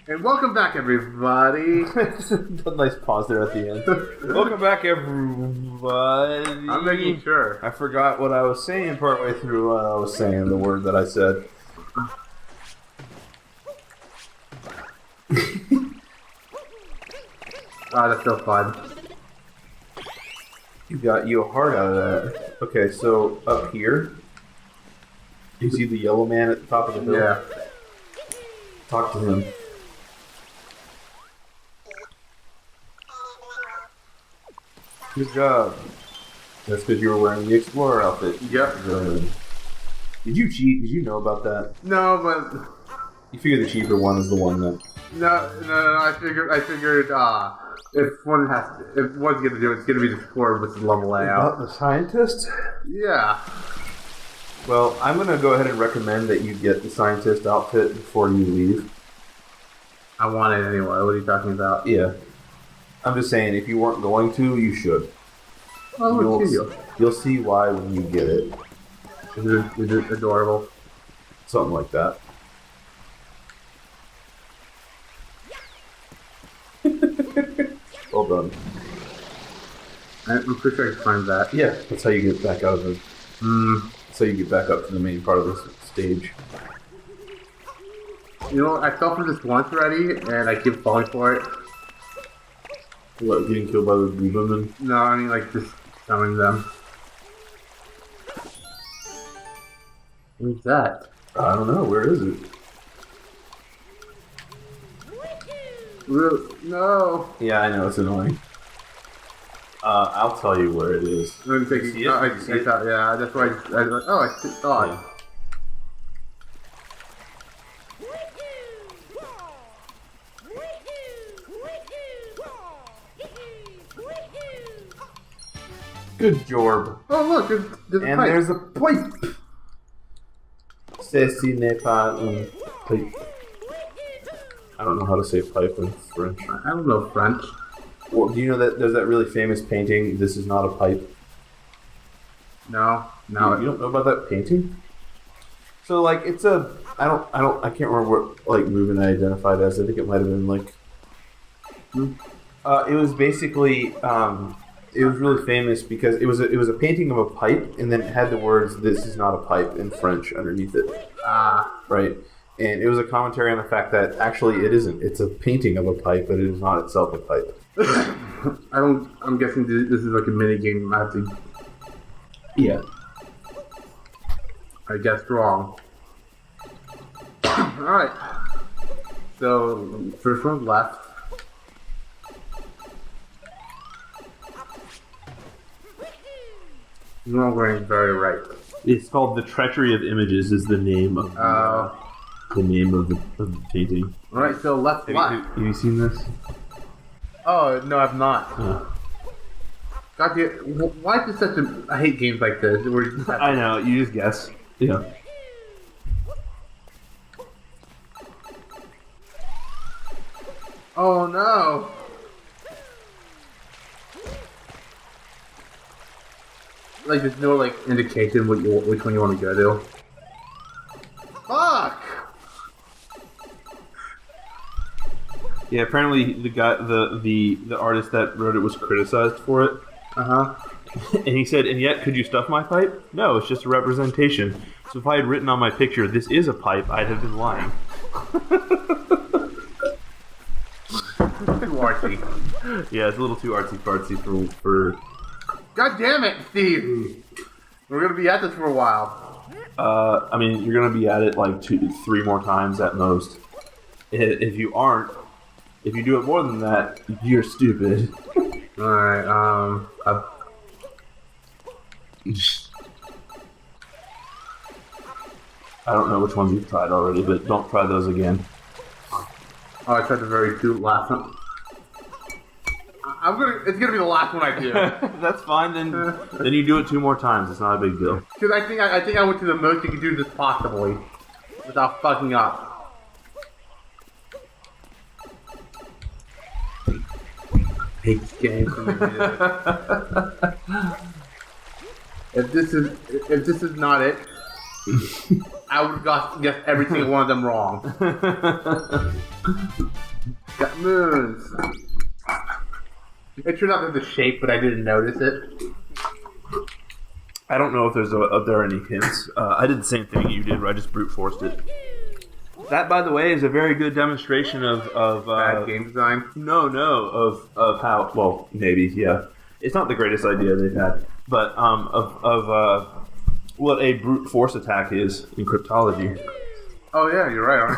And welcome back, everybody. A nice pause there at the end. Welcome back, everybody. I'm making sure. I forgot what I was saying partway through what I was saying, the word that I said. Oh, that's so fun. You got you a heart out of that. Okay, so up here, you see the yellow man at the top of the hill? Yeah. Talk to him. Good job. That's because you were wearing the Explorer outfit. Yep. Did you cheat? Did you know about that? No, but You figure the cheaper one is the one that... no. I figured. If one's gonna do it, it's gonna be the Explorer with the level layout. About the scientist? Yeah. Well, I'm going to go ahead and recommend that you get the scientist outfit before you leave. I want it anyway. What are you talking about? Yeah. I'm just saying, if you weren't going to, you should. Oh, You'll see why when you get it. Is it adorable? Something like that. Well done. I'm pretty sure I can find that. Yeah, that's how you get back out of the... That's how you get back up to the main part of this stage. You know, I fell for this once already, and I keep falling for it. What, getting killed by the blue women? No, I mean, like, just summoning them. What's that? I don't know, where is it? No! Yeah, I know, it's annoying. I'll tell you where it is. Let me take it. Yeah, that's why I saw it. Yeah. Good job. Oh, look, there's a And pipe. there's a pipe. Ceci n'est pas un pipe. I don't know how to say pipe in French. I don't know French. Well, do you know that there's that really famous painting, This Is Not a Pipe? No. You don't know about that painting? So, like, it's a... I can't remember what, like, movement I identified as. I think it might have been, like... it was basically... it was really famous because it was a painting of a pipe, and then it had the words, This Is Not a Pipe, in French underneath it. Right? And it was a commentary on the fact that, actually, it isn't. It's a painting of a pipe, but it is not itself a pipe. I'm guessing this is like a mini game. I have to... Yeah. I guessed wrong. Alright. So, first one left. You're not going very right. It's called The Treachery of Images is the name of the painting. Alright, so left. Have you seen this? Oh, no, I've not. Yeah. God damn, why is this such a... I hate games like this. Where you just have I know, you just guess. Yeah. Oh, no. Like, there's no, like, indication which one you want to go to. Fuck! Yeah, apparently the guy, the artist that wrote it was criticized for it. Uh-huh. And he said, and yet, could you stuff my pipe? No, it's just a representation. So if I had written on my picture, this is a pipe, I'd have been lying. Too artsy. Yeah, it's a little too artsy-fartsy for... God damn it, Steve! We're gonna be at this for a while. I mean, you're going to be at it like 2-3 more times at most. If you aren't, if you do it more than that, you're stupid. Alright, I don't know which ones you've tried already, but don't try those again. oh, I tried the very last one. It's gonna be the last one I do. That's fine, then you do it 2 more times. It's not a big deal. Because I think I went to the most you could do this possibly. Without fucking up. Hate this game for me. If this is not it, I would have guessed every single one of them wrong. Got moons. It turned out to the shape, but I didn't notice it. I don't know if there are any hints. I did the same thing you did, where I just brute forced it. That, by the way, is a very good demonstration of Bad game design. No, of how. Well, maybe, yeah. It's not the greatest idea they've had, but of what a brute force attack is in cryptology. Oh yeah, you're right.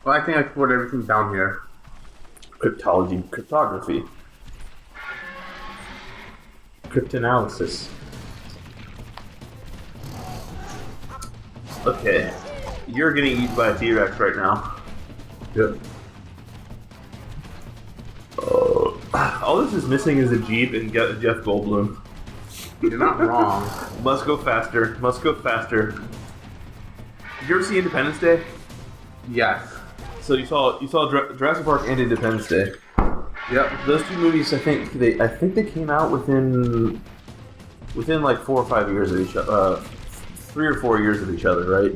Well, I think I put everything down here. Cryptography, cryptanalysis. Okay, you're getting eaten by a T-Rex right now. Yep. All this is missing is a Jeep and Jeff Goldblum. You're not wrong. Must go faster. Must go faster. Did you ever see Independence Day? Yes. So you saw Jurassic Park and Independence Day. Yep. Those two movies, I think they came out within like 4 or 5 years of each other. 3 or 4 years of each other, right?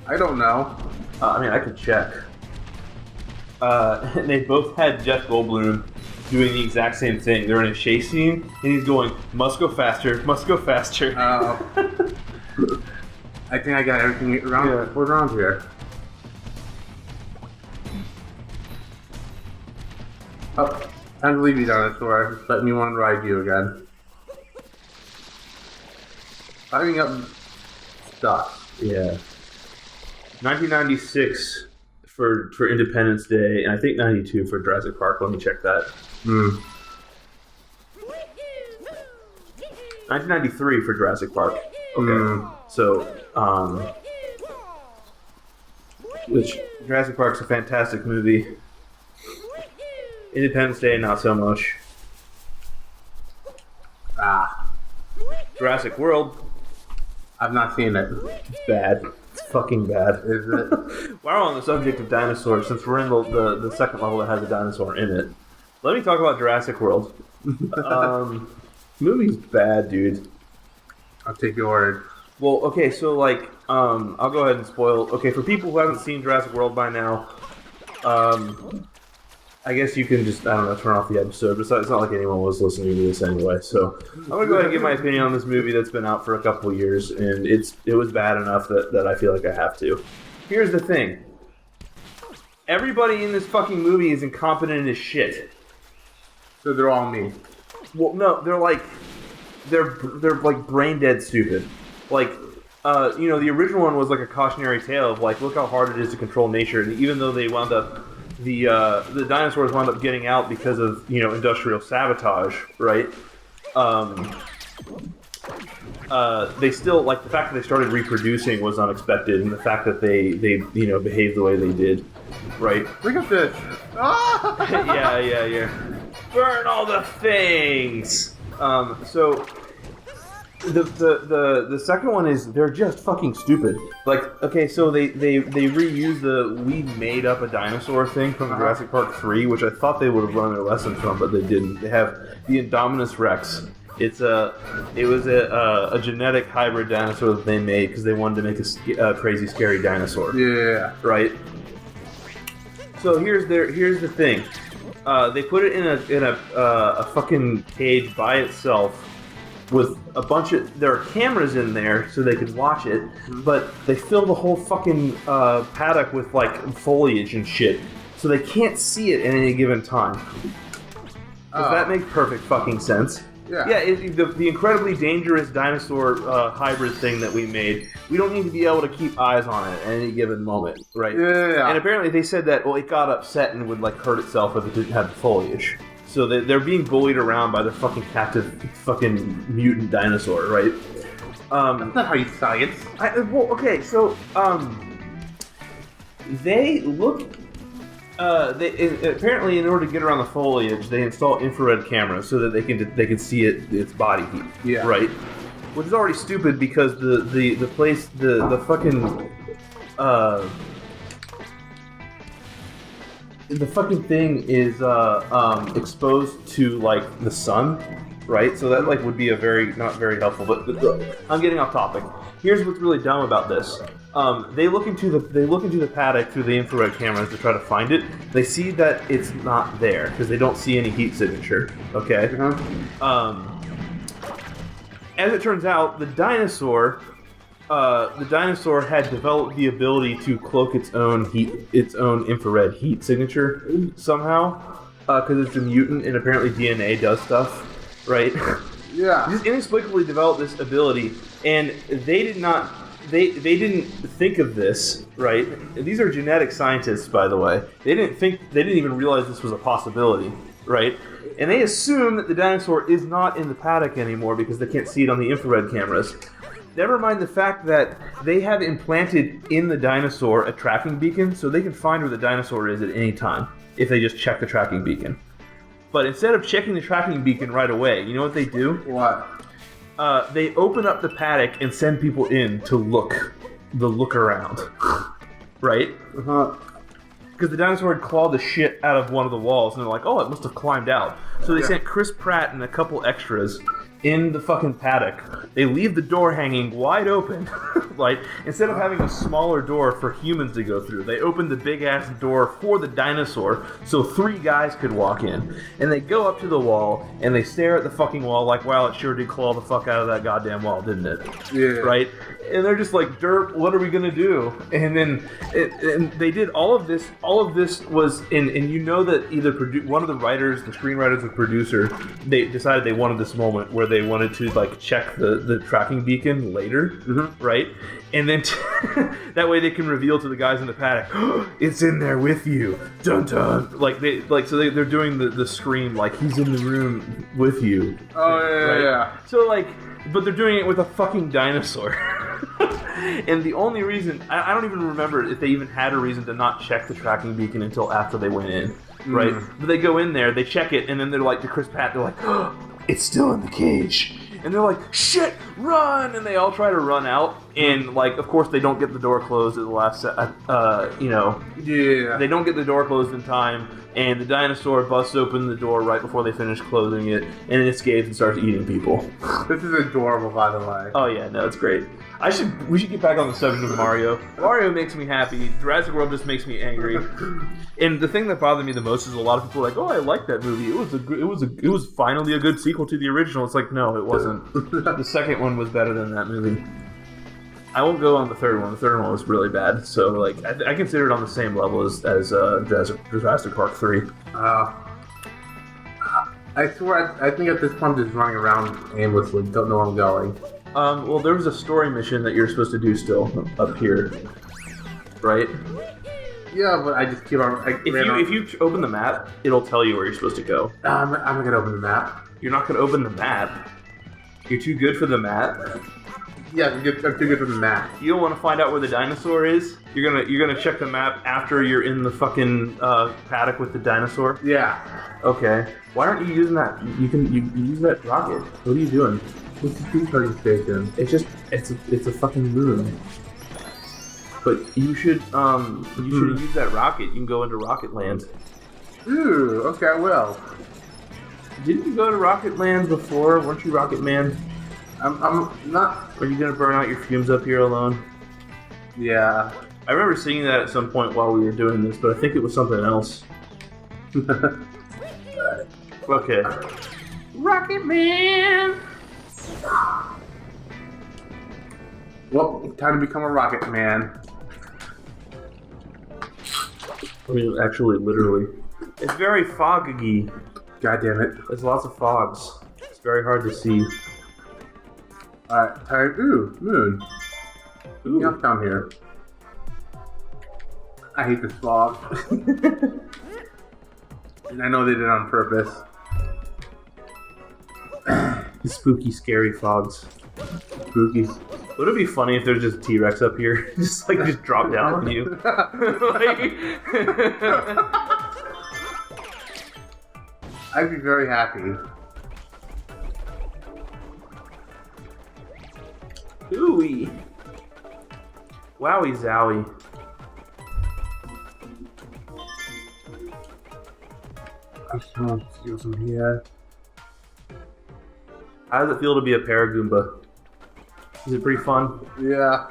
I don't know. I mean, I could check. And they both had Jeff Goldblum doing the exact same thing. They're in a chase scene, and he's going, "Must go faster, must go faster." I think I got everything around here. Oh, time to leave you, Dinosaur. Just let me want to ride you again. Climbing up stuff. Yeah. 1996 for Independence Day, and I think 92 for Jurassic Park. Let me check that. 1993 for Jurassic Park. Okay. So, which Jurassic Park's a fantastic movie. Independence Day, not so much. Jurassic World. I've not seen it. It's bad. It's fucking bad. Is it? While we're on the subject of dinosaurs, since we're in the second level that has a dinosaur in it, let me talk about Jurassic World. Movie's bad, dude. I'll take your word. Well, okay, so like, I'll go ahead and spoil. Okay, for people who haven't seen Jurassic World by now, I guess you can just, I don't know, turn off the episode. Besides, it's not like anyone was listening to this anyway. So I'm going to go ahead and give my opinion on this movie that's been out for a couple of years, and it was bad enough that I feel like I have to. Here's the thing. Everybody in this fucking movie is incompetent as shit. So they're all me. Well, no, they're like brain dead stupid. Like, the original one was like a cautionary tale of like, look how hard it is to control nature, and even though they wound up, the dinosaurs wound up getting out because of industrial sabotage, right? They still, like, the fact that they started reproducing was unexpected, and the fact that they behaved the way they did, right? Look at this. Yeah. Burn all the things. So the second one is they're just fucking stupid. Like, okay, so they reuse the "we made up a dinosaur" thing from Jurassic Park 3, which I thought they would have learned their lesson from, but they didn't. They have the Indominus Rex. It was a genetic hybrid dinosaur that they made because they wanted to make a crazy, scary dinosaur. Yeah. Right. So here's the thing. They put it in a fucking cage by itself with a bunch of... There are cameras in there so they could watch it, but they fill the whole fucking paddock with, like, foliage and shit, so they can't see it at any given time. Does that make perfect fucking sense? Yeah. Yeah, the incredibly dangerous dinosaur hybrid thing that we made, we don't need to be able to keep eyes on it at any given moment, right? Yeah. And apparently they said that, well, it got upset and would, like, hurt itself if it didn't have the foliage. So they're being bullied around by their fucking captive fucking mutant dinosaur, right? That's not how you science. They look... apparently, in order to get around the foliage, they install infrared cameras so that they can see its body heat. Yeah. Right. Which is already stupid because the place the fucking thing is exposed to, like, the sun, right? So that, like, would be not very helpful. But I'm getting off topic. Here's what's really dumb about this. They look into the paddock through the infrared cameras to try to find it. They see that it's not there because they don't see any heat signature. Okay. As it turns out, the dinosaur had developed the ability to cloak its own infrared heat signature somehow, because it's a mutant and apparently DNA does stuff, right? Yeah. Just inexplicably developed this ability, and they didn't think of this, right? These are genetic scientists, by the way. They didn't even realize this was a possibility, right? And they assume that the dinosaur is not in the paddock anymore because they can't see it on the infrared cameras. Never mind the fact that they have implanted in the dinosaur a tracking beacon, so they can find where the dinosaur is at any time if they just check the tracking beacon. But instead of checking the tracking beacon right away, you know what they do? What? They open up the paddock and send people in to look around, right? Because the dinosaur had clawed the shit out of one of the walls, and they're like, "Oh, it must have climbed out." So they sent Chris Pratt and a couple extras in the fucking paddock. They leave the door hanging wide open. Like, instead of having a smaller door for humans to go through, they opened the big ass door for the dinosaur so 3 guys could walk in. And they go up to the wall and they stare at the fucking wall like, wow, it sure did claw the fuck out of that goddamn wall, didn't it? Yeah. Right? And they're just like, derp, what are we gonna do? And then and they did all of this was and you know that either one of the writers, the screenwriters or producer, they decided they wanted this moment where they wanted to like check the tracking beacon later, right? And then that way they can reveal to the guys in the paddock, oh, it's in there with you, dun dun. They're doing the scream like he's in the room with you. Oh yeah, right? yeah. So like, but they're doing it with a fucking dinosaur. And the only reason, I don't even remember if they even had a reason to not check the tracking beacon until after they went in, right? But they go in there, they check it, and then they're like to Chris Pratt, they're like, oh, it's still in the cage. And they're like, shit, run! And they all try to run out, and like, of course, they don't get the door closed at the last, Yeah. They don't get the door closed in time, and the dinosaur busts open the door right before they finish closing it, and it escapes and starts eating people. This is adorable, by the way. Oh yeah, no, it's great. We should get back on the subject of Mario. Mario makes me happy. Jurassic World just makes me angry. And the thing that bothered me the most is a lot of people are like, "Oh, I like that movie. It was finally a good sequel to the original." It's like, no, it wasn't. The second one was better than that movie. I won't go on the third one. The third one was really bad. So like, I consider it on the same level as Jurassic Park 3. I swear, I think at this point I'm just running around aimlessly. Don't know where I'm going. Well, there was a story mission that you're supposed to do still up here, right? Yeah, but I just keep on. If you open the map, it'll tell you where you're supposed to go. I'm not gonna open the map. You're not gonna open the map. You're too good for the map. Yeah, I'm too good for the map. You don't want to find out where the dinosaur is. You're gonna check the map after you're in the fucking paddock with the dinosaur. Yeah. Okay. Why aren't you using that? You use that rocket. What are you doing? What's the food charging station? It's a fucking moon. But you should use that rocket. You can go into Rocket Land. Ooh, okay, I will. Didn't you go to Rocket Land before? Weren't you Rocket Man? I'm not. Are you gonna burn out your fumes up here alone? Yeah. I remember seeing that at some point while we were doing this, but I think it was something else. Okay. Rocket Man! Well, time to become a rocket man. I mean, actually, literally. It's very foggy. God damn it. There's lots of fogs. It's very hard to see. Alright, ooh, moon. Ooh. Get down here. I hate this fog. And I know they did it on purpose. The spooky, scary fogs. Spooky. Would it be funny if there's just a T-Rex up here? just drop down on you. I'd be very happy. Ooey. Wowie zowie. I just want to steal some here. How does it feel to be a Paragoomba? Is it pretty fun? Yeah.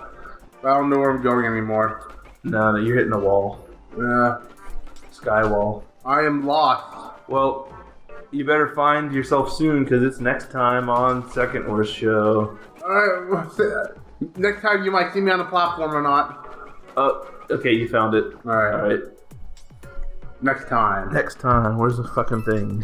I don't know where I'm going anymore. No, you're hitting the wall. Yeah. Sky wall. I am lost. Well, you better find yourself soon, because it's next time on Second Worst Show. Alright, next time you might see me on the platform or not. Okay, you found it. Alright. Alright. Next time. Next time. Where's the fucking thing?